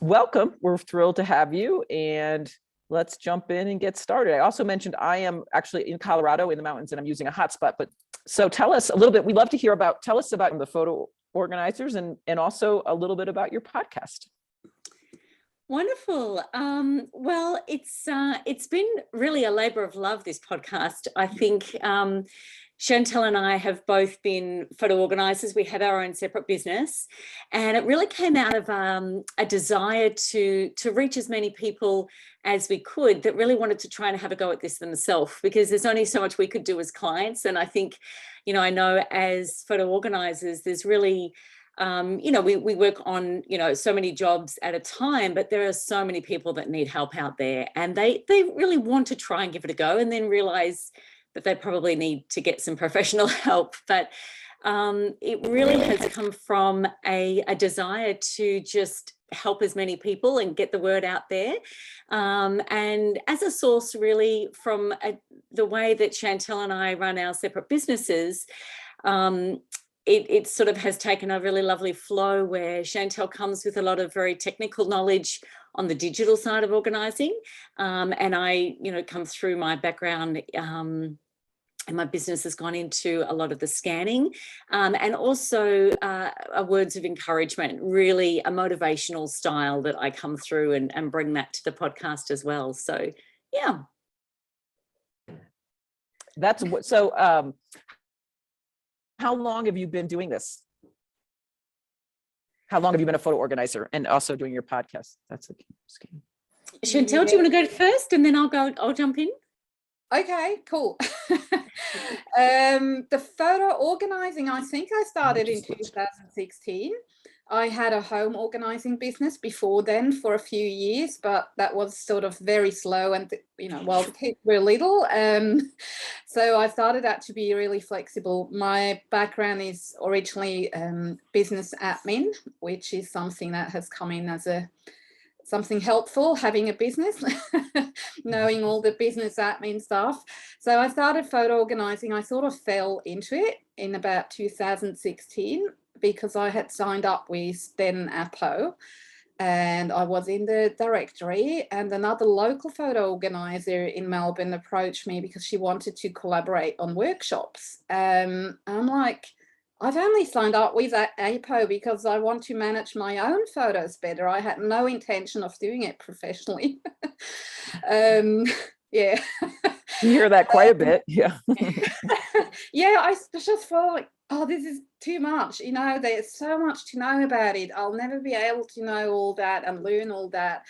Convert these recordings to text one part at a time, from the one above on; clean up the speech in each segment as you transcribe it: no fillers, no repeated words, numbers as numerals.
welcome. We're thrilled to have you, and let's jump in and get started. I also mentioned I am actually in Colorado in the mountains and I'm using a hotspot, but so tell us a little bit. We'd love to hear about, tell us about the photo organizers and also a little bit about your podcast. Wonderful. Well, it's been really a labor of love, this podcast. I think Chantel and I have both been photo organisers. We have our own separate business, and it really came out of a desire to reach as many people as we could that really wanted to try and have a go at this themselves, because there's only so much we could do as clients. And I think, I know as photo organisers, there's really we work on, so many jobs at a time, but there are so many people that need help out there, and they really want to try and give it a go and then realize that they probably need to get some professional help. But it really has come from a desire to just help as many people and get the word out there. And as a source really from the way that Chantel and I run our separate businesses, it sort of has taken a really lovely flow where Chantel comes with a lot of very technical knowledge on the digital side of organising. And I, come through my background and my business has gone into a lot of the scanning and also words of encouragement, really a motivational style that I come through and bring that to the podcast as well. So, yeah. That's what, so how long have you been doing this? How long have you been a photo organizer and also doing your podcast? That's a scheme. Chantel, do you want to go first and then I'll jump in? Okay, cool. The photo organizing, I think I started in 2016. I had a home organizing business before then for a few years, but that was sort of very slow and, while the kids were little. So I started that to be really flexible. My background is originally business admin, which is something that has come in as something helpful, having a business, knowing all the business admin stuff. So I started photo organizing. I sort of fell into it in about 2016 because I had signed up with then Apo, and I was in the directory, and another local photo organizer in Melbourne approached me because she wanted to collaborate on workshops. I'm like, I've only signed up with APO because I want to manage my own photos better. I had no intention of doing it professionally. Yeah. You hear that quite a bit. Yeah. Yeah, I just felt like, oh, this is too much. There's so much to know about it. I'll never be able to know all that and learn all that.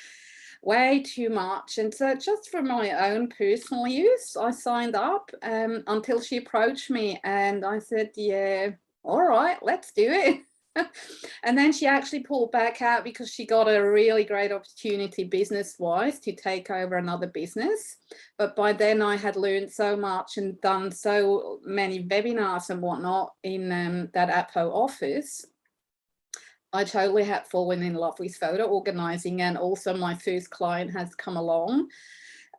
Way too much. And so just for my own personal use, I signed up until she approached me, and I said, yeah, all right, let's do it. And then she actually pulled back out because she got a really great opportunity business-wise to take over another business. But by then I had learned so much and done so many webinars and whatnot in that Apo office. I totally had fallen in love with photo organizing, and also my first client has come along,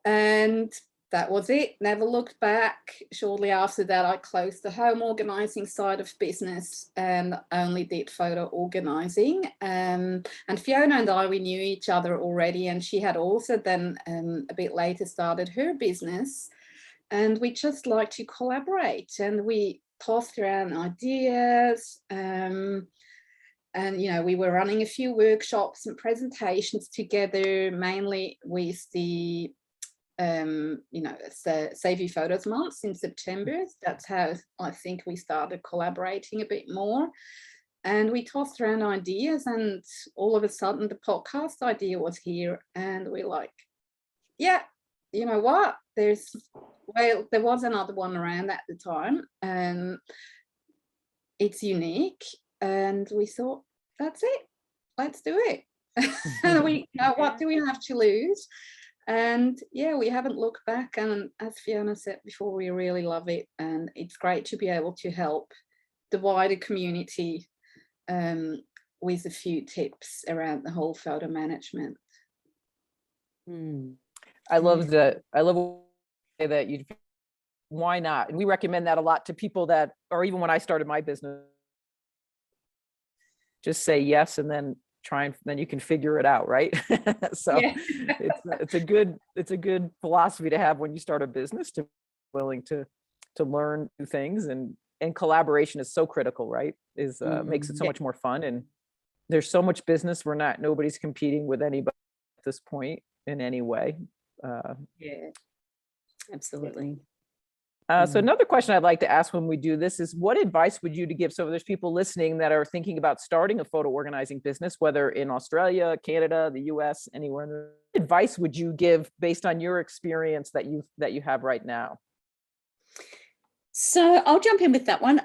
and that was it. Never looked back. Shortly after that, I closed the home organizing side of business and only did photo organizing. And Fiona and I, we knew each other already, and she had also then a bit later started her business, and we just like to collaborate, and we tossed around ideas. And we were running a few workshops and presentations together, mainly with the Save Your Photos months in September. That's how I think we started collaborating a bit more, and we tossed around ideas, and all of a sudden the podcast idea was here, and we're like, yeah, you know what, there was another one around at the time, and it's unique, and we thought, that's it, let's do it. We what do we have to lose? And yeah, we haven't looked back, and as Fiona said before, we really love it, and it's great to be able to help the wider community with a few tips around the whole photo management. I love that you, why not? And we recommend that a lot to people that, or even when I started my business, just say yes and then try and then you can figure it out, right? So Yeah. it's a good philosophy to have when you start a business, to be willing to learn new things, and collaboration is so critical, right? Is makes it so Yeah. much more fun, and there's so much business. Nobody's competing with anybody at this point in any way. Yeah, absolutely. So another question I'd like to ask when we do this is, what advice would you to give? So there's people listening that are thinking about starting a photo organizing business, whether in Australia, Canada, the US, anywhere. What advice would you give based on your experience that you have right now? So I'll jump in with that one.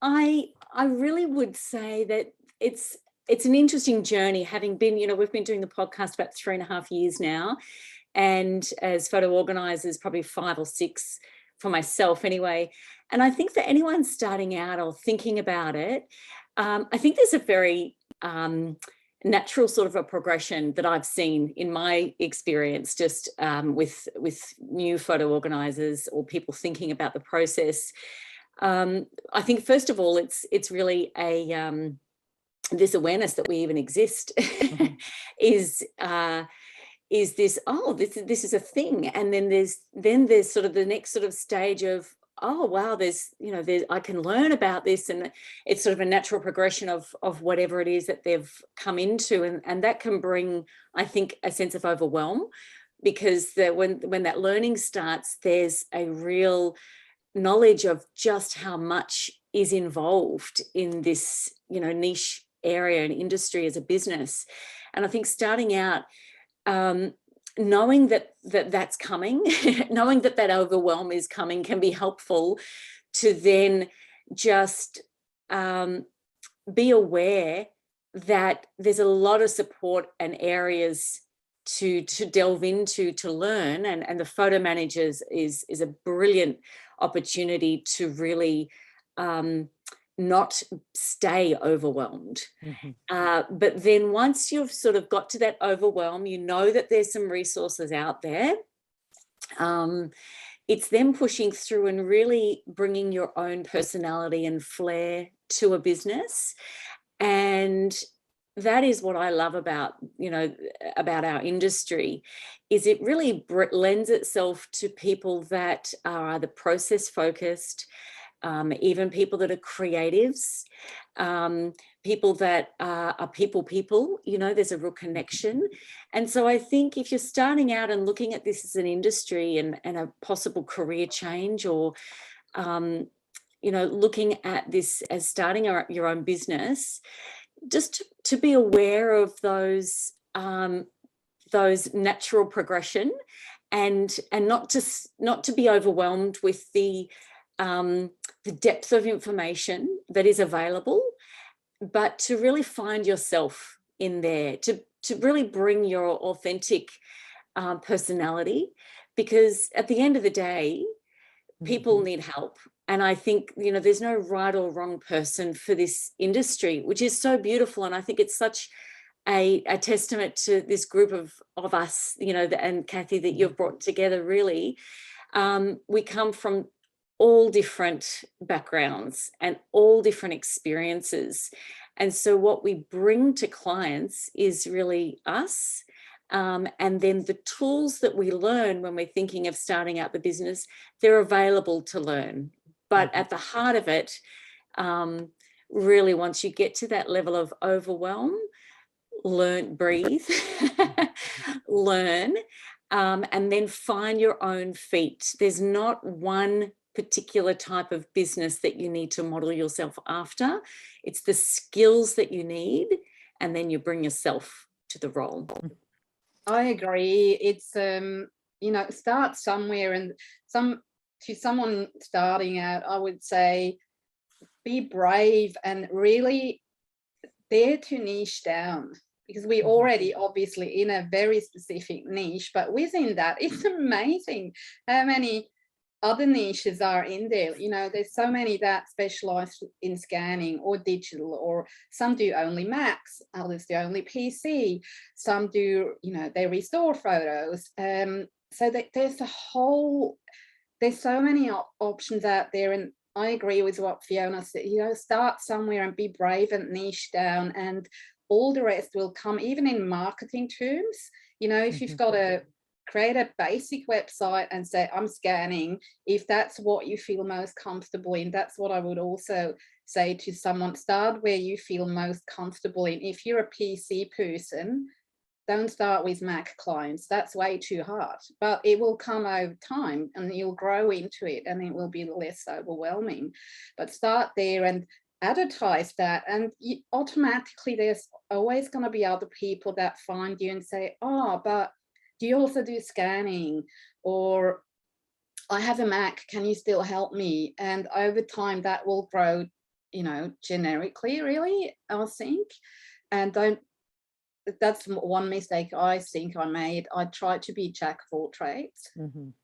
I really would say that it's an interesting journey, having been, we've been doing the podcast about 3.5 years now, and as photo organisers, probably 5 or 6 for myself anyway. And I think for anyone starting out or thinking about it, I think there's a very natural sort of a progression that I've seen in my experience, just with new photo organisers or people thinking about the process. I think first of all, it's really a this awareness that we even exist. Mhm. is this, oh, this is a thing, and then there's sort of the next sort of stage of, oh wow, there's I can learn about this, and it's sort of a natural progression of whatever it is that they've come into, and that can bring, I think, a sense of overwhelm, because when that learning starts, there's a real knowledge of just how much is involved in this niche area and industry as a business. And I think starting out, knowing that's coming, knowing that overwhelm is coming, can be helpful to then just be aware that there's a lot of support and areas to delve into, to learn, and the photo managers is a brilliant opportunity to really not stay overwhelmed. Mhm. But then once you've sort of got to that overwhelm, that there's some resources out there. It's then pushing through and really bringing your own personality and flair to a business. And that is what I love about our industry, is it really lends itself to people that are either process focused, even people that are creatives, people that are people, there's a real connection. And so I think if you're starting out and looking at this as an industry and a possible career change, or looking at this as starting your own business, just to be aware of those natural progression, and not to be overwhelmed with the depth of information that is available, but to really find yourself in there, to really bring your authentic personality, because at the end of the day, people need help. And I think, there's no right or wrong person for this industry, which is so beautiful. And I think it's such a testament to this group of us, and Cathi, that you've brought together, really. We come from all different backgrounds and all different experiences. And so what we bring to clients is really us. And then the tools that we learn when we're thinking of starting out the business, they're available to learn. But at the heart of it, really, once you get to that level of overwhelm, breathe, learn, and then find your own feet. There's not one particular type of business that you need to model yourself after. It's the skills that you need, and then you bring yourself to the role. I agree. It's start somewhere, and to someone starting out, I would say be brave and really dare to niche down, because we already obviously in a very specific niche, but within that, it's amazing how many other niches are in there. There's so many that specialize in scanning or digital, or some do only Macs, others do only PC, some do, they restore photos. So that there's so many options out there, and I agree with what Fiona said. You know, start somewhere and be brave and niche down, and all the rest will come. Even in marketing terms, you know, if you've got to create a basic website and say, I'm scanning, if that's what you feel most comfortable in, that's what I would also say to someone. Start where you feel most comfortable in. If you're a PC person, don't start with Mac clients. That's way too hard, but it will come over time and you'll grow into it and it will be less overwhelming. But start there and advertise that, and automatically there's always going to be other people that find you and say, oh, but do you also do scanning? Or I have a Mac, can you still help me? And over time that will grow, you know, generically, really, I think. And that's one mistake I think I made. I tried to be jack of all trades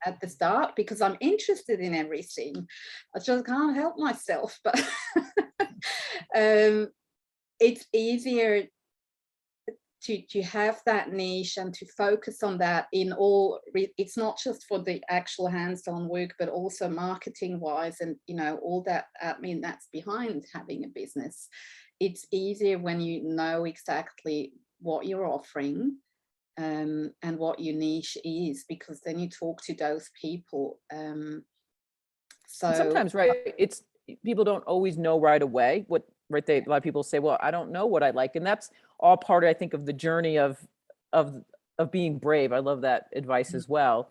at the start because I'm interested in everything. I just can't help myself. But it's easier to have that niche and to focus on that in all. It's not just for the actual hands-on work, but also marketing wise, and you know, all that admin that's behind having a business. It's easier when you know exactly what you're offering and what your niche is, because then you talk to those people. So sometimes, right, it's people don't always know right away what, right, a lot of people say, well, I don't know what I like, and that's all part, I think, of the journey of being brave. I love that advice as well.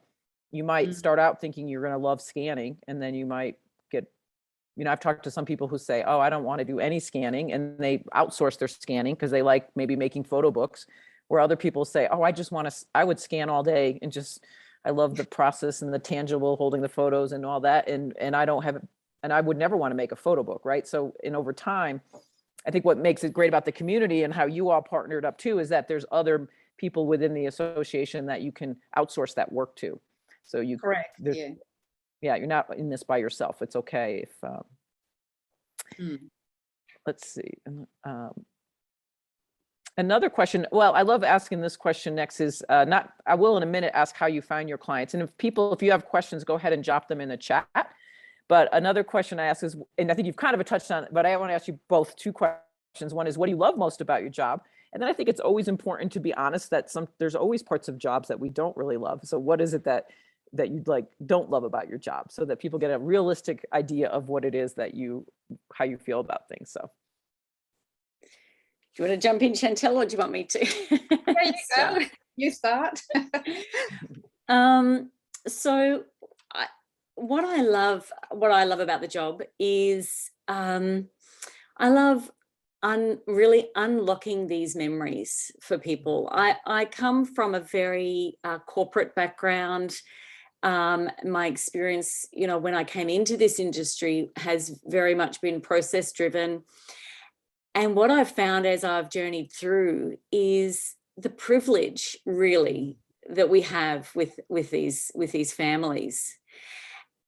You might start out thinking you're going to love scanning, and then you might get, you know, I've talked to some people who say, oh, I don't want to do any scanning, and they outsource their scanning because they like maybe making photo books, where other people say, oh, I just want to, I would scan all day and just, I love the process and the tangible holding the photos and all that, and I don't have, and I would never want to make a photo book, right? So, and over time, I think what makes it great about the community and how you all partnered up too is that there's other people within the association that you can outsource that work to. So you, correct, yeah, you're not in this by yourself. It's okay if, let's see. Another question, well, I love asking this question next is, I will in a minute ask how you find your clients. And if you have questions, go ahead and drop them in the chat. But another question I ask is, and I think you've kind of touched on it, but I want to ask you both two questions. One is, what do you love most about your job? And then I think it's always important to be honest that there's always parts of jobs that we don't really love. So what is it that you don't love about your job, so that people get a realistic idea of what it is that how you feel about things. So. Do you want to jump in, Chantel, or do you want me to? Yeah, you start. So what I love about the job is I love really unlocking these memories for people. I come from a very corporate background. My experience, you know, when I came into this industry has very much been process driven. And what I've found as I've journeyed through is the privilege really that we have with these families.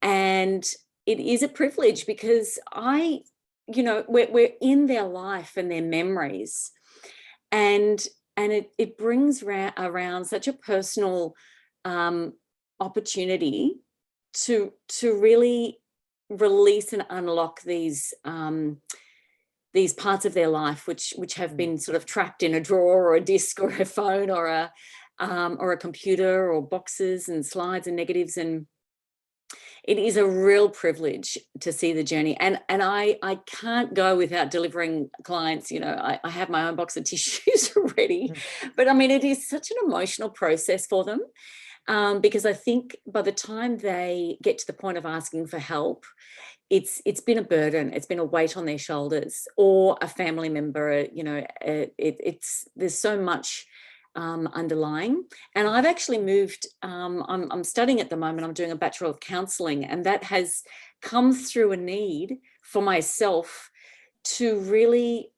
And it is a privilege because you know, we're in their life and their memories. And it brings around such a personal opportunity to really release and unlock these parts of their life which have been sort of trapped in a drawer or a disc or a phone or a computer or boxes and slides and negatives. And it is a real privilege to see the journey. And I can't go without delivering clients, you know, I have my own box of tissues already, but I mean, it is such an emotional process for them. Because I think by the time they get to the point of asking for help, it's been a burden, it's been a weight on their shoulders, or a family member, you know, there's so much underlying. And I've actually moved, I'm studying at the moment, I'm doing a Bachelor of Counselling, and that has come through a need for myself to really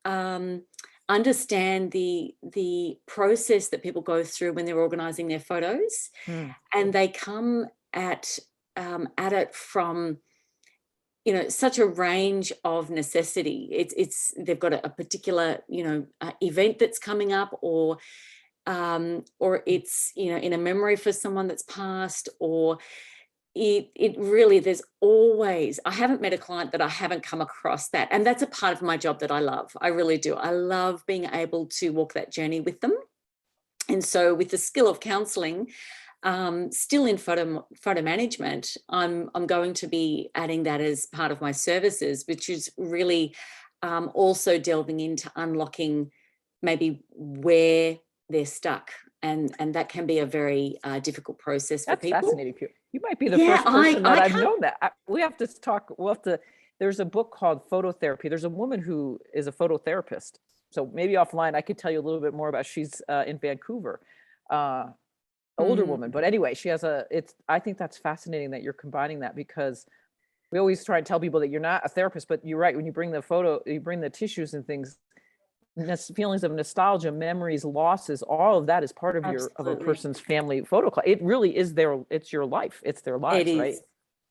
understand the process that people go through when they're organising their photos. And they come at it from, you know, such a range of necessity. They've got a particular, you know, event that's coming up, or it's, you know, in a memory for someone that's passed, or it really, there's always, I haven't met a client that I haven't come across that. And that's a part of my job that I love. I really do. I love being able to walk that journey with them. And so with the skill of counselling, still in photo management, I'm going to be adding that as part of my services, which is really also delving into unlocking maybe where they're stuck. And that can be a very difficult process for people. That's fascinating. You might be the Yeah, first person that I've can't- known that. We have to talk. We'll have to. There's a book called Phototherapy. There's a woman who is a phototherapist. So maybe offline, I could tell you a little bit more about. She's in Vancouver, older woman. But anyway, she has a. I think that's fascinating that you're combining that, because we always try and tell people that you're not a therapist, but you're right. When you bring the photo, you bring the tissues and things. Feelings of nostalgia, memories, losses, all of that is part of a person's family photo club. It really is it's your life. It's their lives, right?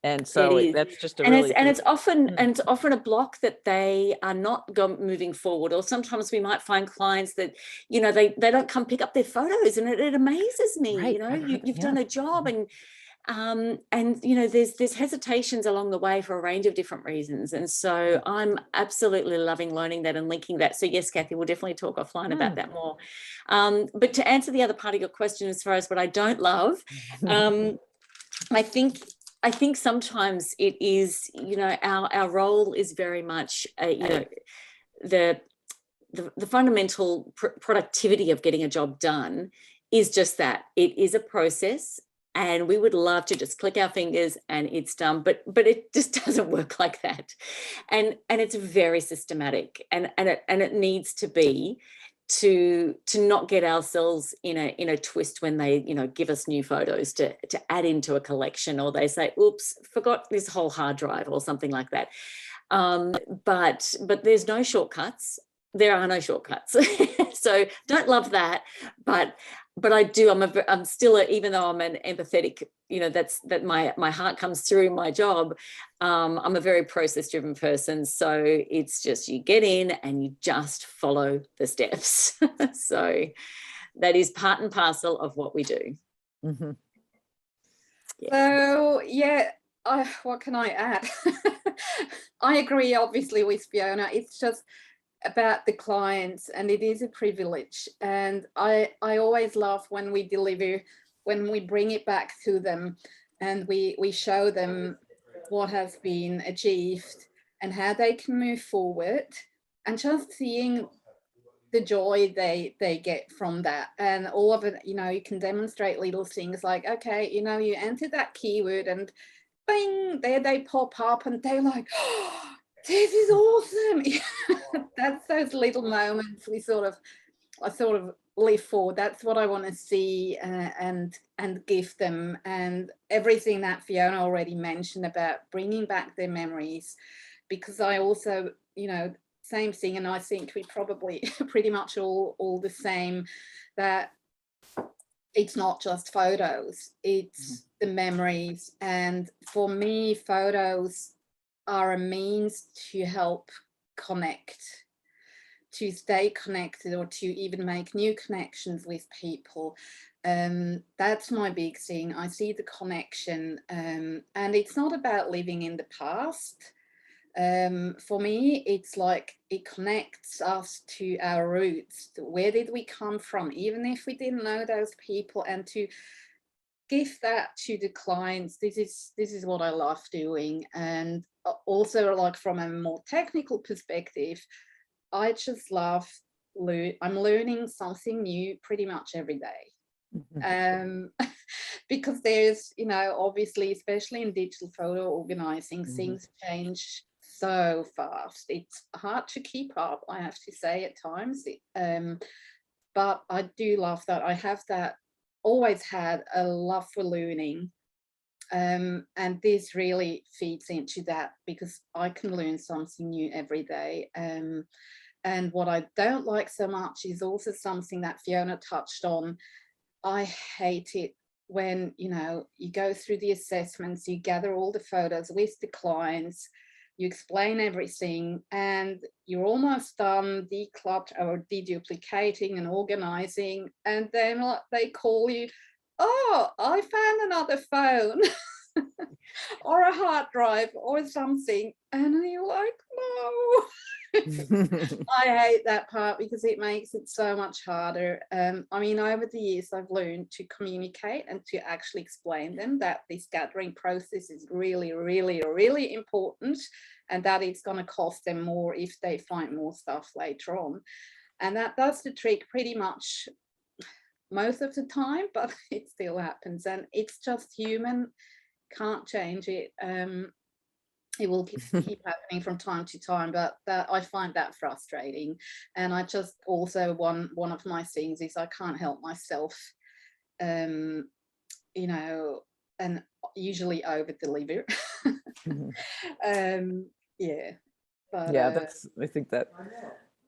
And so that's just it's often a block that they are not moving forward. Or sometimes we might find clients that, you know, they don't come pick up their photos, and it amazes me. Right. You know, you've done a job, and you know, there's hesitations along the way for a range of different reasons. And so I'm absolutely loving learning that and linking that. So yes, Cathi, we'll definitely talk offline about that more. But to answer the other part of your question, as far as what I don't love, I think sometimes it is, you know, our role is very much, you know, the fundamental productivity of getting a job done is just that. It is a process. And we would love to just click our fingers and it's done, but it just doesn't work like that. And it's very systematic, and it needs to be to not get ourselves in a twist when they, you know, give us new photos to add into a collection, or they say, oops, forgot this whole hard drive or something like that. But there's no shortcuts. There are no shortcuts. So don't love that, but I do. I'm still even though I'm an empathetic, you know, that my heart comes through my job. I'm a very process-driven person, so it's just you get in and you just follow the steps. So that is part and parcel of what we do. Mm-hmm. Yeah. So yeah, what can I add? I agree, obviously, with Fiona. It's just about the clients, and it is a privilege, and I always love when we deliver, when we bring it back to them and we show them what has been achieved and how they can move forward, and just seeing the joy they get from that. And all of it, you know, you can demonstrate little things like, okay, you know, you entered that keyword and bing, there they pop up, and they're like, oh, this is awesome. That's those little moments I sort of live for. That's what I want to see and give them. And everything that Fiona already mentioned about bringing back their memories, because I also, you know, same thing, and I think we probably pretty much all the same, that it's not just photos, it's the memories. And for me, photos are a means to help connect, to stay connected, or to even make new connections with people. That's my big thing. I see the connection, and it's not about living in the past. For me, it's like it connects us to our roots. Where did we come from, even if we didn't know those people? And to give that to the clients, this is what I love doing. And also, like, from a more technical perspective, I just love I'm learning something new pretty much every day. Because there's, you know, obviously, especially in digital photo organizing, things change so fast. It's hard to keep up, I have to say, at times. But I do love that. I have that, always had a love for learning. And this really feeds into that, because I can learn something new every day. And what I don't like so much is also something that Fiona touched on. I hate it when, you know, you go through the assessments, you gather all the photos with the clients, you explain everything, and you're almost done decluttering or deduplicating and organizing, and then they call you, oh, I found another phone. or a hard drive or something, and you're like, no. I hate that part because it makes it so much harder. I mean, over the years, I've learned to communicate and to actually explain them that this gathering process is really, really, really important, and that it's going to cost them more if they find more stuff later on. And that does the trick pretty much most of the time, but it still happens, and it's just human. Can't change it. It will keep happening from time to time, but I find that frustrating. And I just also, one of my things is I can't help myself, you know, and usually over deliver. Yeah, but Yeah, that's, I think that,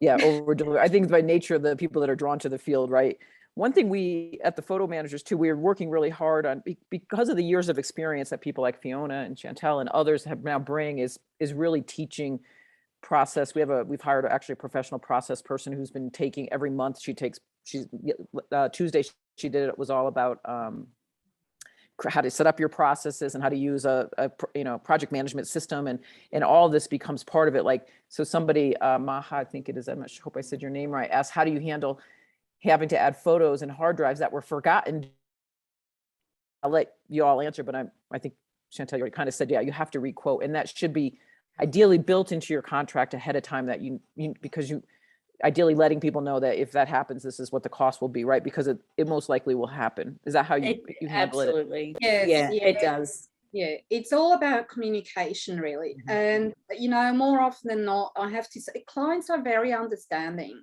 yeah, over deliver. I think by nature of the people that are drawn to the field, right? One thing we at the photo managers too, we're working really hard on because of the years of experience that people like Fiona and Chantel and others have now bring is really teaching process. We've hired actually a professional process person who's been taking every month. Tuesday she did it was all about how to set up your processes and how to use a project management system, and all this becomes part of it. Like, so somebody, Maha, I think it is, I'm not sure, hope I said your name right, asked, how do you handle having to add photos and hard drives that were forgotten? I'll let you all answer, but I think Chantel, you already kind of said, yeah, you have to requote, and that should be ideally built into your contract ahead of time, that you because you ideally letting people know that if that happens, this is what the cost will be, right? Because it most likely will happen. Is that how you handle it? Absolutely. yes, Yeah, it does. Yeah, it's all about communication, really. And you know, more often than not, I have to say, clients are very understanding,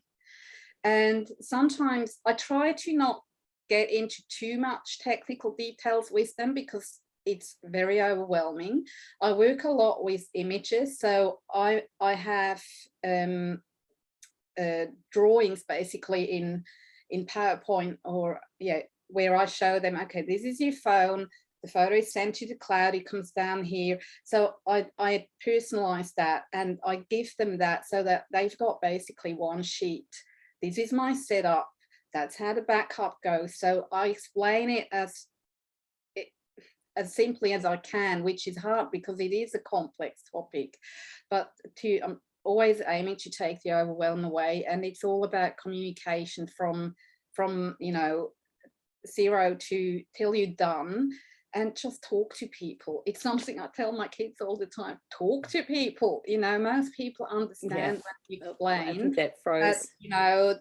and sometimes I try to not get into too much technical details with them because it's very overwhelming. I work a lot with images, so I have drawings basically in PowerPoint, or where I show them, okay, this is your phone, the photo is sent to the cloud, it comes down here. So I personalize that, and I give them that so that they've got basically one sheet. This is my setup, that's how the backup goes. So I explain it as simply as I can, which is hard because it is a complex topic, but I'm always aiming to take the overwhelm away. And it's all about communication from you know, zero to till you're done, and just talk to people. It's something I tell my kids all the time, talk to people. You know, most people understand when you explain. I think that froze. You know,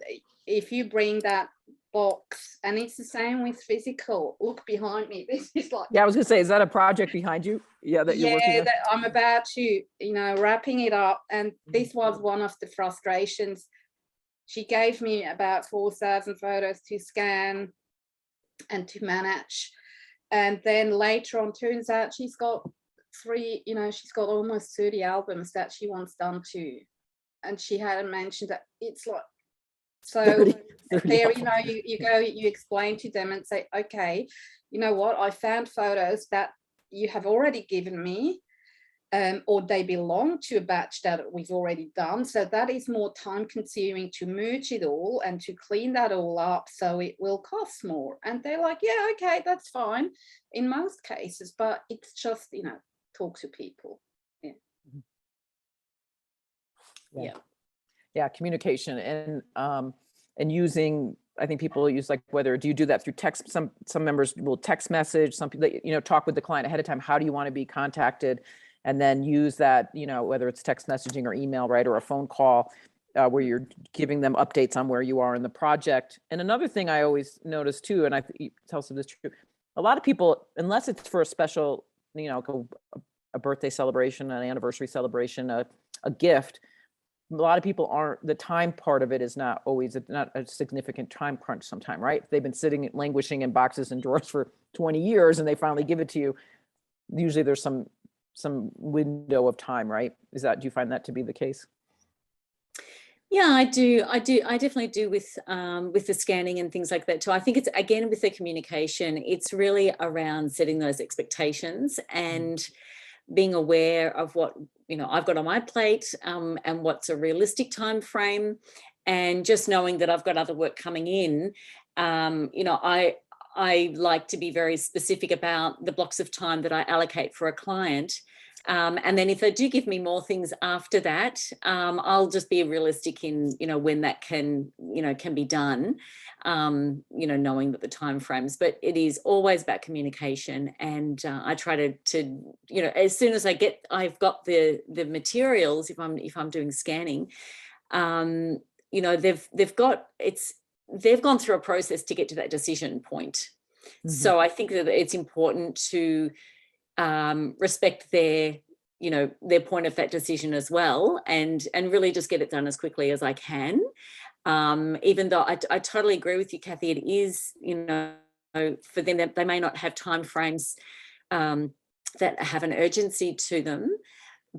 if you bring that box, and it's the same with physical. Look behind me. This is like, yeah, I was gonna say, is that a project behind you? Yeah, that you're working on? that I'm about to, you know, wrapping it up. And this was one of the frustrations. She gave me about 4,000 photos to scan and to manage, and then later on turns out she's got she's got almost 30 albums that she wants done too, and she hadn't mentioned that. It's like, so 30 there, you know, you go, you explain to them and say, okay, you know what, I found photos that you have already given me, or they belong to a batch that we've already done. So that is more time consuming to merge it all and to clean that all up. So it will cost more. And they're like, yeah, okay, that's fine in most cases, but it's just, you know, talk to people. Yeah, communication and using, I think people use, like, whether, do you do that through text? Some members will text message, some people, you know, talk with the client ahead of time. How do you want to be contacted? And then use that, you know, whether it's text messaging or email, right, or a phone call, where you're giving them updates on where you are in the project. And another thing I always notice too, and I tell us if this is true, a lot of people, unless it's for a special, you know, a birthday celebration, an anniversary celebration, a gift, a lot of people aren't, the time part of it is not always, not a significant time crunch sometime, right? They've been sitting, languishing in boxes and drawers for 20 years and they finally give it to you. Usually there's some window of time, right? Do you find that to be the case? Yeah, I do. I definitely do with the scanning and things like that too. I think it's, again, with the communication, it's really around setting those expectations and being aware of what, you know, I've got on my plate, and what's a realistic time frame, and just knowing that I've got other work coming in. You know, I like to be very specific about the blocks of time that I allocate for a client. And then if they do give me more things after that, I'll just be realistic in, when that can be done, knowing that the timeframes, but it is always about communication. And I try to, as soon as I've got the materials, if I'm doing scanning, they've gone through a process to get to that decision point. Mm-hmm. So I think that it's important to respect their point of that decision as well, and really just get it done as quickly as I can. Even though I totally agree with you, Cathi, it is, for them, that they may not have timeframes that have an urgency to them,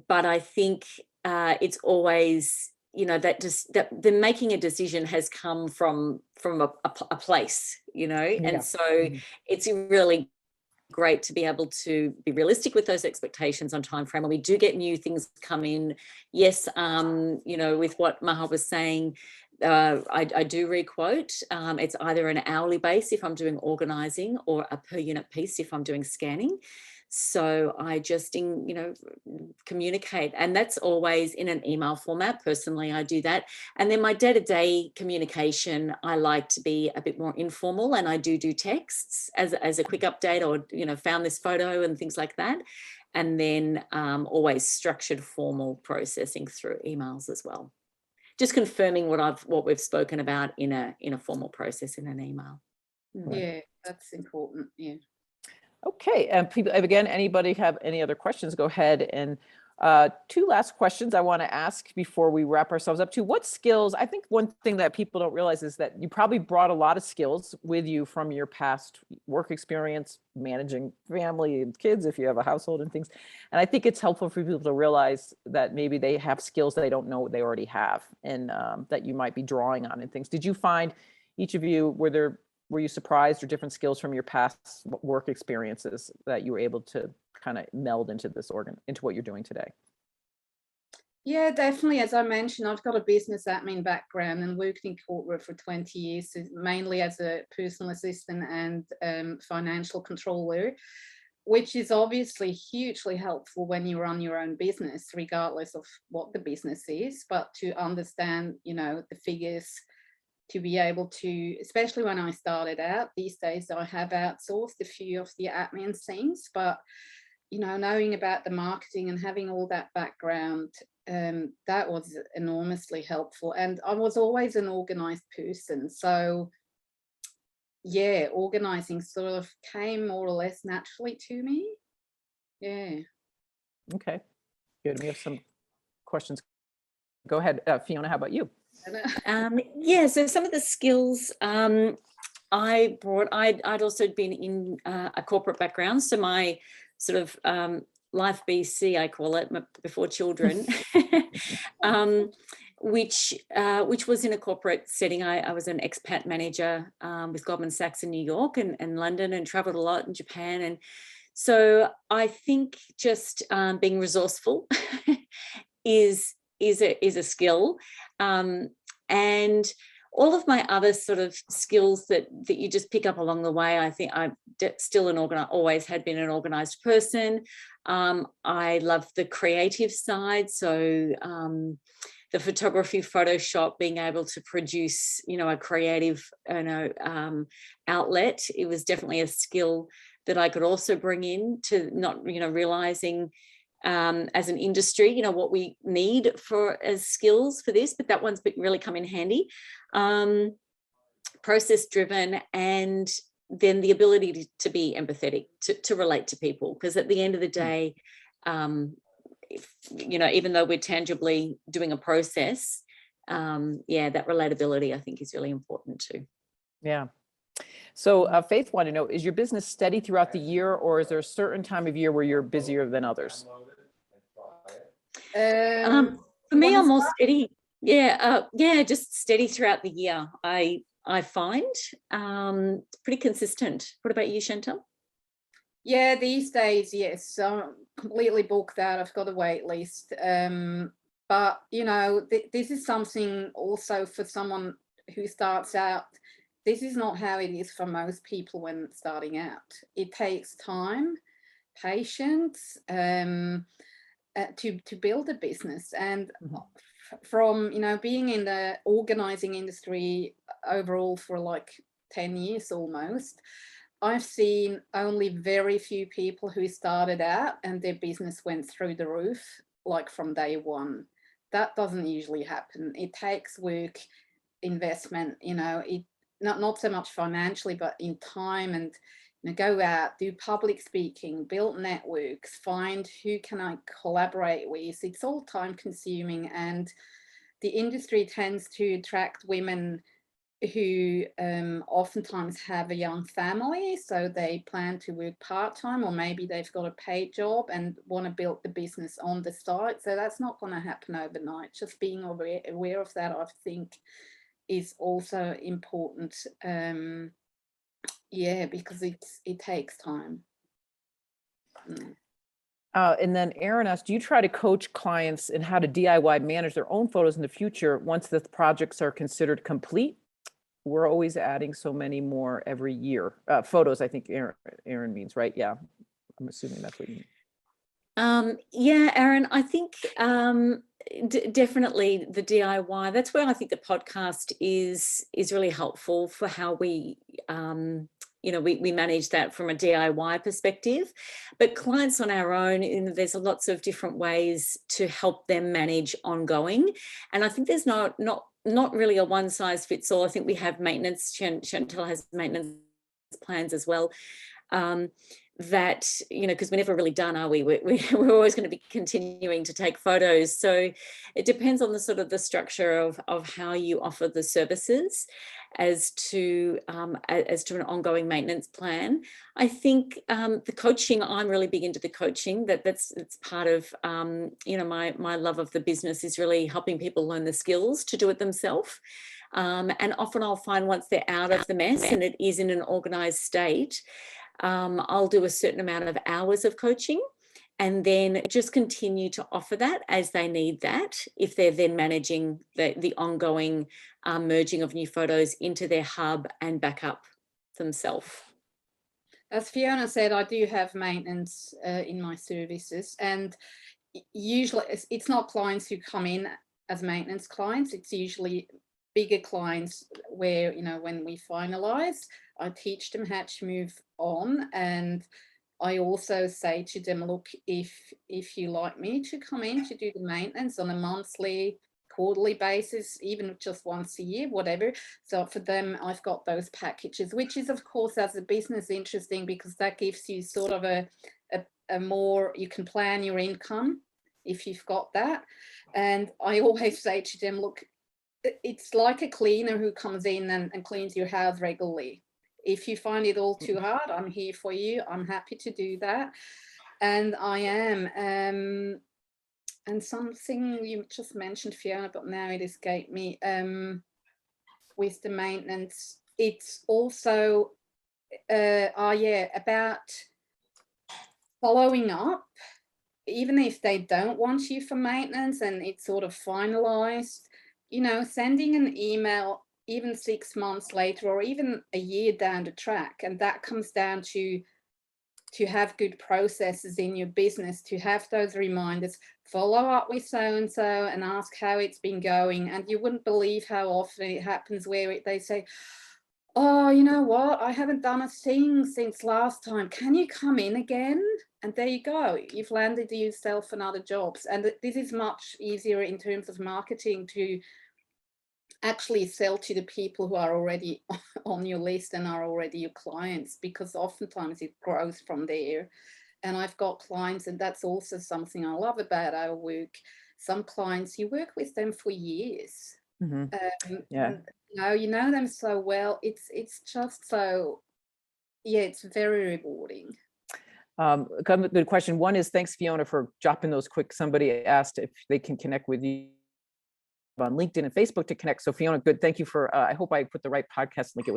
but I think it's always, that the making a decision has come from a place, and so it's really great to be able to be realistic with those expectations on time frame. When we do get new things come in, yes, with what Maha was saying, I do requote. It's either an hourly base if I'm doing organising, or a per unit piece if I'm doing scanning. So I just, communicate, and that's always in an email format. Personally, I do that. And then my day-to-day communication, I like to be a bit more informal, and I do texts as a quick update, or, found this photo and things like that. And then always structured formal processing through emails as well. Just confirming what we've spoken about in a formal process in an email. Yeah, that's important. Yeah. Okay, and people, again, anybody have any other questions, go ahead. And two last questions I want to ask before we wrap ourselves up. What skills, I think one thing that people don't realize is that you probably brought a lot of skills with you from your past work experience, managing family and kids if you have a household and things. And I think it's helpful for people to realize that maybe they have skills they don't know they already have, and that you might be drawing on and things. Did you find, each of you, were you surprised, or different skills from your past work experiences that you were able to kind of meld into into what you're doing today? Yeah, definitely. As I mentioned, I've got a business admin background and worked in corporate for 20 years, mainly as a personal assistant and financial controller, which is obviously hugely helpful when you run your own business, regardless of what the business is, but to understand, the figures, to be able to, especially when I started out. These days I have outsourced a few of the admin things, but knowing about the marketing and having all that background, that was enormously helpful. And I was always an organized person, so yeah, organizing sort of came more or less naturally to me. Yeah. Okay, good. We have some questions. Go ahead, Fiona, how about you? So some of the skills I brought, I'd also been in a corporate background. So my sort of life BC, I call it, before children, which was in a corporate setting. I was an expat manager with Goldman Sachs in New York and London, and traveled a lot in Japan. And so I think just being resourceful is a skill. And all of my other sort of skills that you just pick up along the way, I think I'm still always had been an organized person. I love the creative side. So the photography, Photoshop, being able to produce, a creative, outlet, it was definitely a skill that I could also bring in, to not, realizing as an industry, what we need as skills for this, but that one's really come in handy. Process driven, and then the ability to be empathetic, to relate to people, because at the end of the day, even though we're tangibly doing a process, that relatability, I think, is really important too. Yeah. So Faith wanted to know, is your business steady throughout the year, or is there a certain time of year where you're busier than others? For me, I'm more steady. Just steady throughout the year. I find pretty consistent. What about you, Chantal? Yeah, these days, yes. So I'm completely booked out. I've got a wait list. But this is something also for someone who starts out this is not how it is for most people when starting out. It takes time, patience, to build a business. And from, you know, being in the organizing industry overall for like 10 years almost, I've seen only very few people who started out and their business went through the roof, like from day one. That doesn't usually happen. It takes work, investment, you know, it not so much financially, but in time, and you know, go out, do public speaking, build networks, find who can I collaborate with. It's all time consuming, and the industry tends to attract women who oftentimes have a young family, so they plan to work part-time, or maybe they've got a paid job and want to build the business on the side. So that's not going to happen overnight. Just being aware of that, I think, is also important. Yeah, because it takes time. And then Erin asked, do you try to coach clients in how to DIY manage their own photos in the future once the projects are considered complete? We're always adding so many more every year. Photos, I think Erin means, right? Yeah, I'm assuming that's what you mean. Yeah, Erin, I think definitely the DIY. That's where I think the podcast is really helpful for how we, you know, we manage that from a DIY perspective. But clients on our own, you know, there's lots of different ways to help them manage ongoing. And I think there's not really a one size fits all. I think we have maintenance. Chantal has maintenance plans as well. That, you know, because we're never really done, are we? We're always going to be continuing to take photos. So it depends on the sort of the structure of how you offer the services as to an ongoing maintenance plan. I think the coaching, I'm really big into the coaching. That's part of you know, my love of the business is really helping people learn the skills to do it themselves. And often I'll find once they're out of the mess and it is in an organized state, I'll do a certain amount of hours of coaching and then just continue to offer that as they need that, if they're then managing the ongoing merging of new photos into their hub and back up themselves. As Fiona said, I do have maintenance in my services, and usually it's not clients who come in as maintenance clients. It's usually bigger clients where, you know, when we finalize, I teach them how to move on, and I also say to them, look, if you like me to come in to do the maintenance on a monthly, quarterly basis, even just once a year, whatever. So for them, I've got those packages, which is, of course, as a business interesting, because that gives you sort of a more, you can plan your income if you've got that. And I always say to them, look, it's like a cleaner who comes in and cleans your house regularly. If you find it all too hard, I'm here for you. I'm happy to do that. And I am. And something you just mentioned, Fiona, but now it escaped me, with the maintenance. It's also, about following up, even if they don't want you for maintenance and it's sort of finalized, you know, sending an email even 6 months later or even a year down the track. And that comes down to have good processes in your business, to have those reminders, follow up with so-and-so and ask how it's been going. And you wouldn't believe how often it happens where they say, oh, you know what, I haven't done a thing since last time. Can you come in again? And there you go. You've landed yourself another job. And this is much easier in terms of marketing to actually sell to the people who are already on your list and are already your clients, because oftentimes it grows from there. And I've got clients, and that's also something I love about our work. Some clients, you work with them for years. Yeah. You know them so well. It's just so, yeah, it's very rewarding. Good question. One is, thanks, Fiona, for dropping those quick. Somebody asked if they can connect with you on LinkedIn and Facebook to connect. So Fiona, good. Thank you for, I hope I put the right podcast link.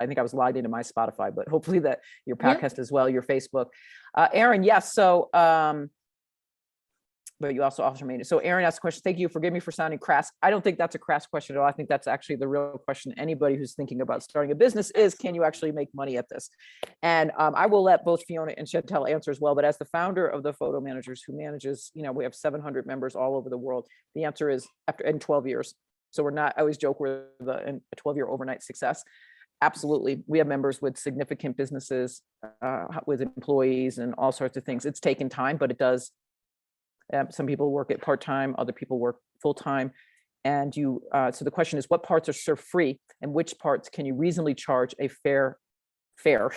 I think I was logged into my Spotify, but hopefully that your podcast as well, your Facebook. Erin, yes. So but you also offer maintenance. So Aaron asked a question. Thank you. Forgive me for sounding crass. I don't think that's a crass question at all. I think that's actually the real question. Anybody who's thinking about starting a business is, can you actually make money at this? And I will let both Fiona and Chantel answer as well. But as the founder of the Photo Managers, who manages, we have 700 members all over the world, the answer is in 12 years. So we're not, I always joke we're a 12-year overnight success. Absolutely. We have members with significant businesses, with employees and all sorts of things. It's taken time, but it does. Some people work at part-time, other people work full-time. And so the question is, what parts are served free and which parts can you reasonably charge a fair fare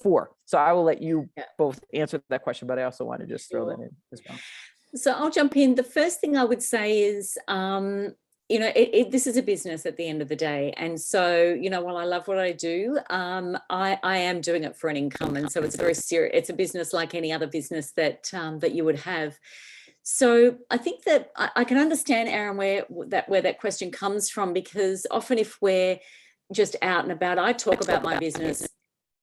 for? So I will let you both answer that question, but I also want to just throw that in as well. So I'll jump in. The first thing I would say is, this is a business at the end of the day. And so, while I love what I do, I am doing it for an income. And so it's very serious. It's a business like any other business that you would have. So I think that I can understand, Aaron, where that question comes from, because often if we're just out and about, I talk about my business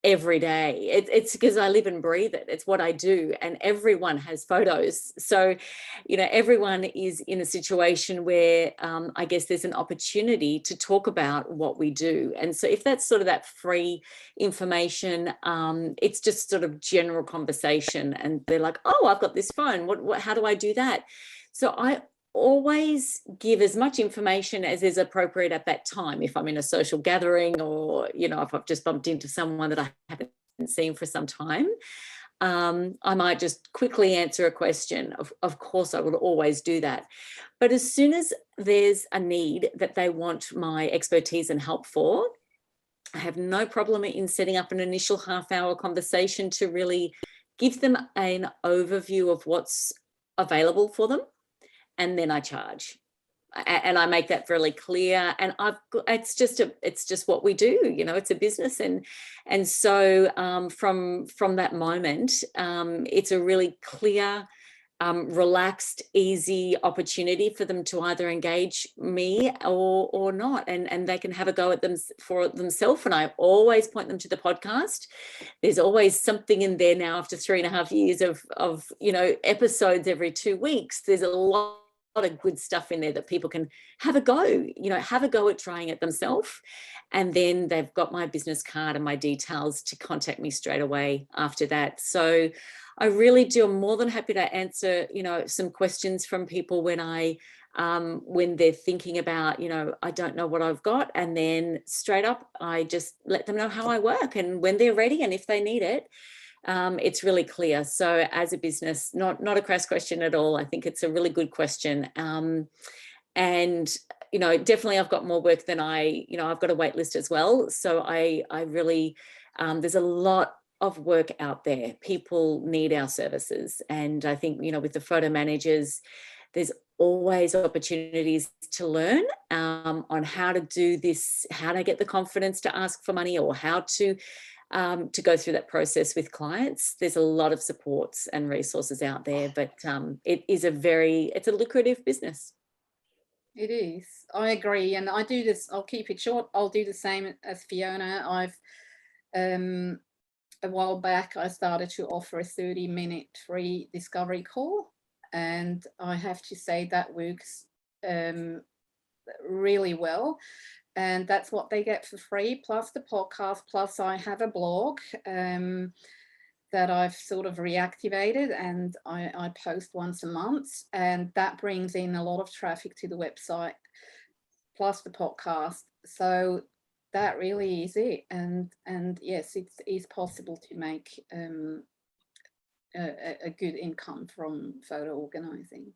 every day. It's because I live and breathe it. It's what I do, and everyone has photos. So, everyone is in a situation where I guess there's an opportunity to talk about what we do. And so if that's sort of that free information, it's just sort of general conversation, and they're like, oh, I've got this phone. How do I do that? So I always give as much information as is appropriate at that time. If I'm in a social gathering, or if I've just bumped into someone that I haven't seen for some time, I might just quickly answer a question. Of course, I would always do that. But as soon as there's a need that they want my expertise and help for, I have no problem in setting up an initial half-hour conversation to really give them an overview of what's available for them. And then I charge, and I make that really clear. And it's just what we do. It's a business, and so from that moment, it's a really clear, relaxed, easy opportunity for them to either engage me or not, and they can have a go at them for themselves. And I always point them to the podcast. There's always something in there now after 3.5 years of episodes every 2 weeks. There's a lot of good stuff in there that people can have a go at trying it themselves. And then they've got my business card and my details to contact me straight away after that. So I really do. I'm more than happy to answer, some questions from people when they're thinking about, I don't know what I've got. And then straight up, I just let them know how I work, and when they're ready and if they need it. It's really clear. So as a business, not a crass question at all. I think it's a really good question. And, definitely I've got more work than I've got a wait list as well. So I really, there's a lot of work out there. People need our services. And I think, with the Photo Managers, there's always opportunities to learn on how to do this, how to get the confidence to ask for money, or how to go through that process with clients. There's a lot of supports and resources out there, but it's a lucrative business. It is. I agree. And I do this, I'll keep it short. I'll do the same as Fiona. I've, a while back, I started to offer a 30-minute free discovery call. And I have to say that works really well. And that's what they get for free, plus the podcast, plus I have a blog that I've sort of reactivated, and I post once a month, and that brings in a lot of traffic to the website, plus the podcast. So that really is it. And yes, it is possible to make a good income from photo organizing.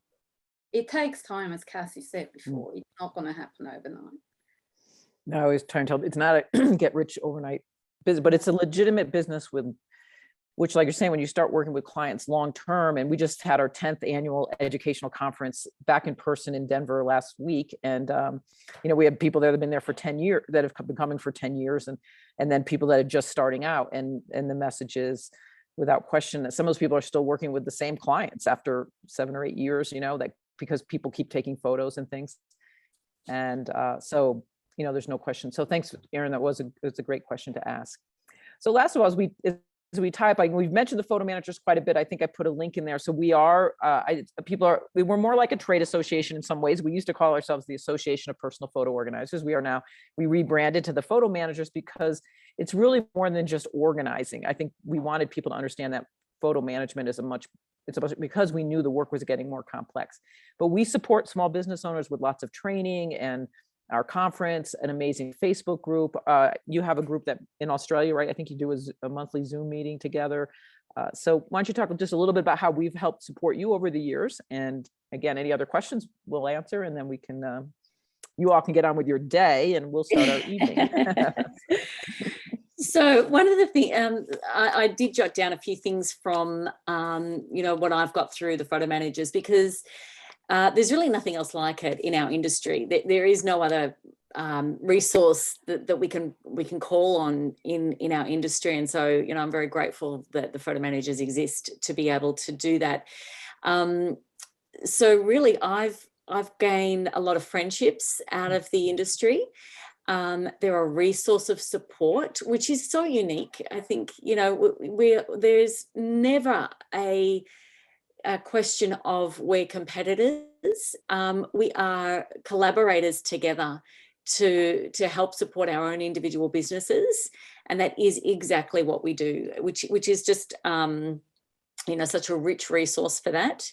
It takes time, as Cathi said before. It's not going to happen overnight. No, I was trying to tell, it's not a get rich overnight business, but it's a legitimate business which, like you're saying, when you start working with clients long term, and we just had our 10th annual educational conference back in person in Denver last week. And, we have people that have been there for 10 years, that have been coming for 10 years, and then people that are just starting out. And the message is, without question, that some of those people are still working with the same clients after 7 or 8 years, that because people keep taking photos and things. And so, there's no question. So thanks, Aaron. That was a great question to ask. So last of all, we type, we've mentioned the photo managers quite a bit. I think I put a link in there. So we are, we're more like a trade association in some ways. We used to call ourselves the Association of Personal Photo Organizers. We rebranded to the photo managers because it's really more than just organizing. I think we wanted people to understand that photo management is because we knew the work was getting more complex. But we support small business owners with lots of training and our conference, an amazing Facebook group. You have a group that in Australia, right? I think you do a monthly Zoom meeting together. So why don't you talk just a little bit about how we've helped support you over the years? And again, any other questions we'll answer, and then we can, you all can get on with your day and we'll start our evening. So one of the things, I did jot down a few things from, what I've got through the photo managers, because there's really nothing else like it in our industry. There is no other resource that we can call on in our industry. And so, I'm very grateful that the photo managers exist to be able to do that. So really, I've gained a lot of friendships out of the industry. They're a resource of support, which is so unique. I think, there's never a question of we're competitors. We are collaborators together to help support our own individual businesses, and that is exactly what we do, which is just such a rich resource for that.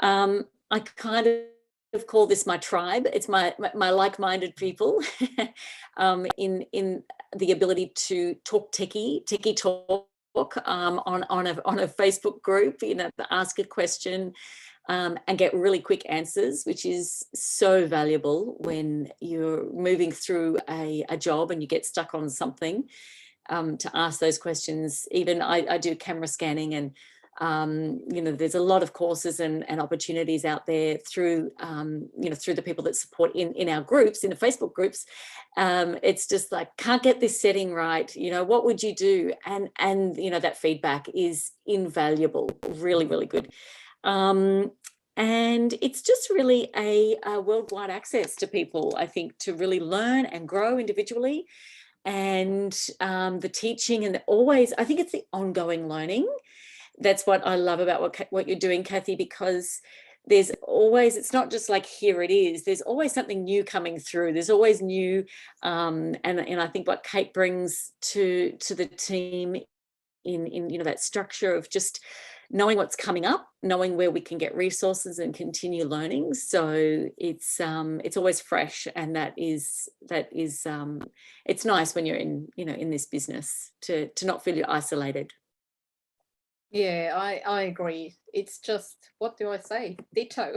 I kind of call this my tribe. It's my like-minded people in the ability to talk techie talk. On a Facebook group, ask a question and get really quick answers, which is so valuable when you're moving through a job and you get stuck on something, to ask those questions. Even I do camera scanning, and there's a lot of courses and opportunities out there through through the people that support in our groups, in the Facebook groups. It's just like, can't get this setting right, what would you do? And that feedback is invaluable, really, really good. And it's just really a worldwide access to people, I think, to really learn and grow individually. And the teaching, and I think it's the ongoing learning. That's what I love about what you're doing, Cathi, because there's always, it's not just like, here it is, there's always something new coming through. There's always new, and I think what Kate brings to the team in that structure of just knowing what's coming up, knowing where we can get resources and continue learning. So it's always fresh, and that is it's nice when you're in this business to not feel you're isolated. Yeah, I agree. It's just, what do I say? Ditto.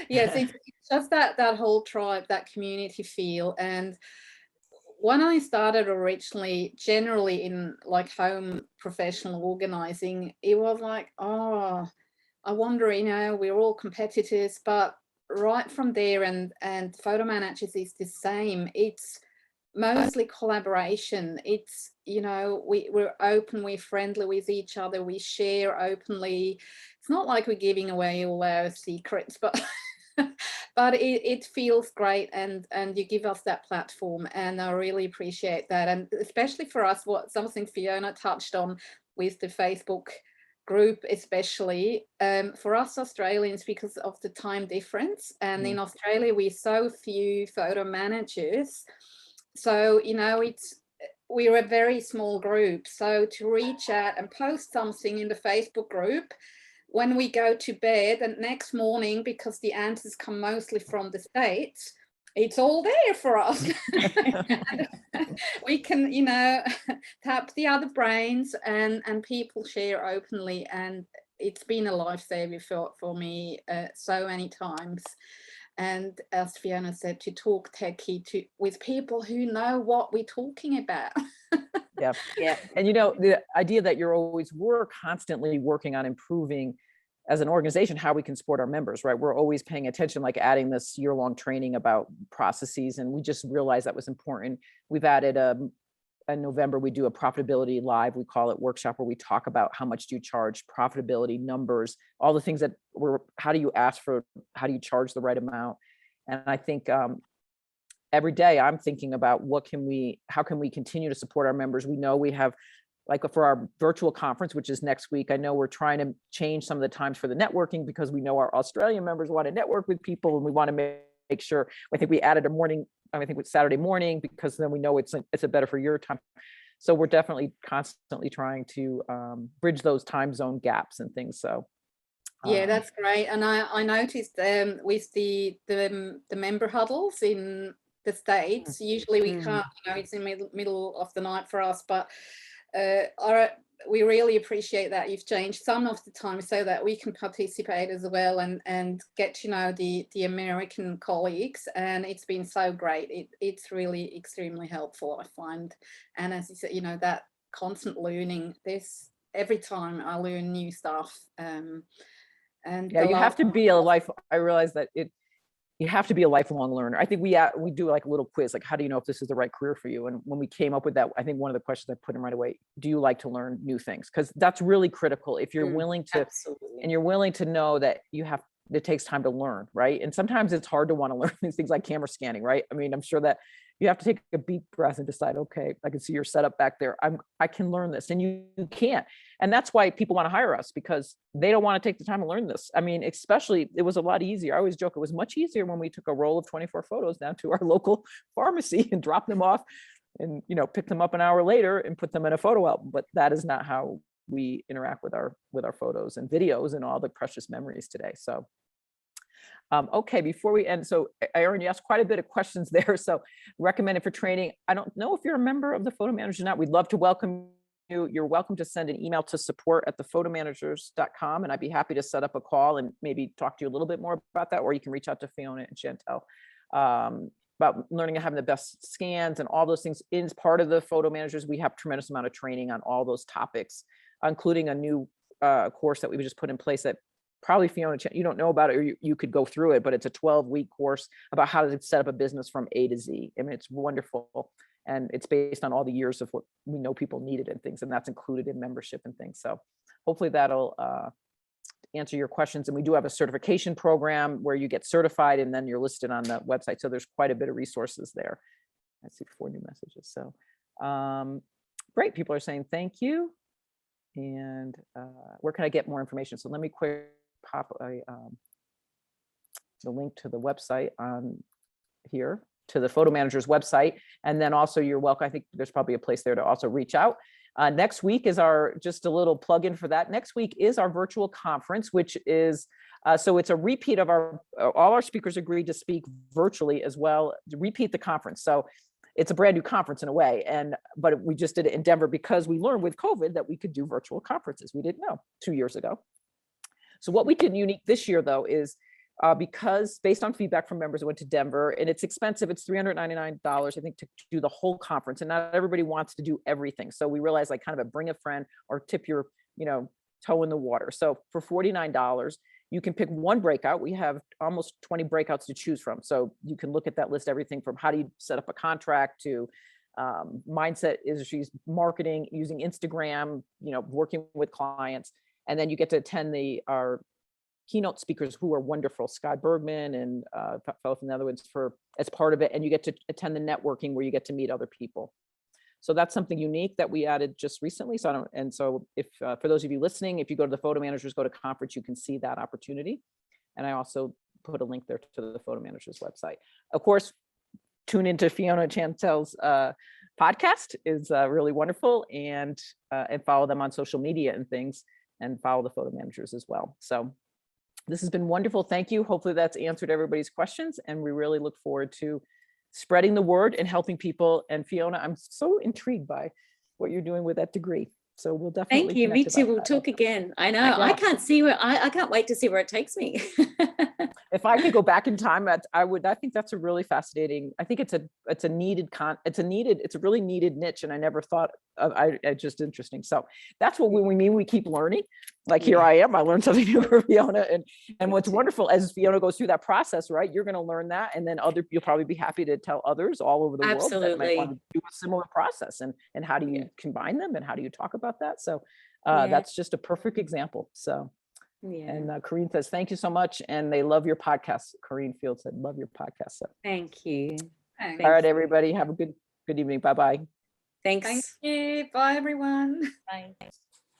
Yes, it's just that whole tribe, that community feel. And when I started originally, generally in like home professional organizing, it was like, oh, I wonder, we're all competitors, but right from there, and photo managers is the same. It's mostly collaboration. It's, we're open, we're friendly with each other, we share openly. It's not like we're giving away all our secrets, but but it feels great, and you give us that platform, and I really appreciate that. And especially for us, something Fiona touched on with the Facebook group, especially for us Australians, because of the time difference. And in Australia, we're so few photo managers. So, we're a very small group. So to reach out and post something in the Facebook group when we go to bed, and next morning, because the answers come mostly from the States, it's all there for us. We can, tap the other brains, and people share openly. And it's been a lifesaver for me so many times. And as Fiona said, to talk techie with people who know what we're talking about. Yeah. And the idea that we're constantly working on improving as an organization how we can support our members, right? We're always paying attention, like adding this year-long training about processes, and we just realized that was important. We've added in November, we do a profitability live, we call it workshop, where we talk about how much do you charge, profitability numbers, all the things how do you charge the right amount? And I think every day I'm thinking about how can we continue to support our members? We know we have like for our virtual conference, which is next week. I know we're trying to change some of the times for the networking because we know our Australian members want to network with people, and we want to make sure. I think we added a morning. I think it's Saturday morning because then we know it's a better for your time. So we're definitely constantly trying to bridge those time zone gaps and things. So yeah, that's great. And I noticed with the member huddles in the States, usually we can't, it's in middle of the night for us, but we really appreciate that you've changed some of the time so that we can participate as well and get to know the American colleagues. And it's been so great. It's really extremely helpful, I find. And as you said, that constant learning, every time I learn new stuff. And yeah, you have to be I realize that you have to be a lifelong learner. I think we do like a little quiz, like how do you know if this is the right career for you? And when we came up with that, I think one of the questions I put in right away, do you like to learn new things? Because that's really critical. If you're willing to, absolutely. and you're willing to know that it takes time to learn, right? And sometimes it's hard to want to learn these things like camera scanning, right? I mean, I'm sure that you have to take a deep breath and decide, okay, I can see your setup back there. I can learn this, and you can't. And that's why people want to hire us, because they don't want to take the time to learn this. I mean, especially it was a lot easier. I always joke it was much easier when we took a roll of 24 photos down to our local pharmacy and dropped them off and, pick them up an hour later and put them in a photo album. But that is not how we interact with our photos and videos and all the precious memories today. So okay, before we end, so Erin, you asked quite a bit of questions there. So recommended for training. I don't know if you're a member of the Photo Managers or not. We'd love to welcome you. You're welcome to send an email to support@thephotomanagers.com, and I'd be happy to set up a call and maybe talk to you a little bit more about that, or you can reach out to Fiona and Chantel about learning and having the best scans and all those things. As part of the Photo Managers, we have a tremendous amount of training on all those topics, including a new course that we just put in place that probably Fiona, you don't know about it, or you could go through it, but it's a 12-week course about how to set up a business from A to Z. I mean, it's wonderful. And it's based on all the years of what we know people needed and things, and that's included in membership and things. So hopefully that'll answer your questions. And we do have a certification program where you get certified and then you're listed on the website. So there's quite a bit of resources there. I see 4 new messages. So great. People are saying thank you. And where can I get more information? So let me pop the link to the website on here, to the Photo Managers website. And then also you're welcome. I think there's probably a place there to also reach out. Next week is just a little plug-in for that. Next week is our virtual conference, which is, so it's a repeat of all our speakers agreed to speak virtually as well, to repeat the conference. So it's a brand new conference in a way. But we just did it in Denver because we learned with COVID that we could do virtual conferences. We didn't know 2 years ago. So what we did unique this year though is because based on feedback from members, I went to Denver, and it's expensive. It's $399, I think, to do the whole conference, and not everybody wants to do everything. So we realized like kind of a bring a friend or tip your, toe in the water. So for $49, you can pick one breakout. We have almost 20 breakouts to choose from. So you can look at that list, everything from how do you set up a contract to mindset issues, marketing, using Instagram, working with clients. And then you get to attend our keynote speakers who are wonderful, Scott Bergman and fellow from the Netherlands as part of it. And you get to attend the networking where you get to meet other people. So that's something unique that we added just recently. So if for those of you listening, if you go to the Photo Managers, go to conference, you can see that opportunity. And I also put a link there to the Photo Managers website. Of course, tune into Fiona Chantel's podcast is really wonderful, and follow them on social media and things, and follow the Photo Managers as well. So this has been wonderful. Thank you. Hopefully that's answered everybody's questions, and we really look forward to spreading the word and helping people. And Fiona, I'm so intrigued by what you're doing with that degrree. So we'll definitely. Thank you. Me too. We'll talk again. I know. Yeah. I can't wait to see where it takes me. If I could go back in time, I would. I think that's a really fascinating. I think it's a really needed niche, and I never thought of. It's just interesting. So that's what we mean. We keep learning. Like here I am. I learned something new from Fiona, and what's wonderful as Fiona goes through that process, right? You're going to learn that, and then you'll probably be happy to tell others all over the world that might want to do a similar process. And how do you combine them, and how do you talk about that? So that's just a perfect example. So. Yeah. And Corrine says, thank you so much. And they love your podcast. Corrine Field said, love your podcast. So. Thank you. All right, everybody. Have a good evening. Bye-bye. Thanks. Thank you. Bye, everyone. Bye.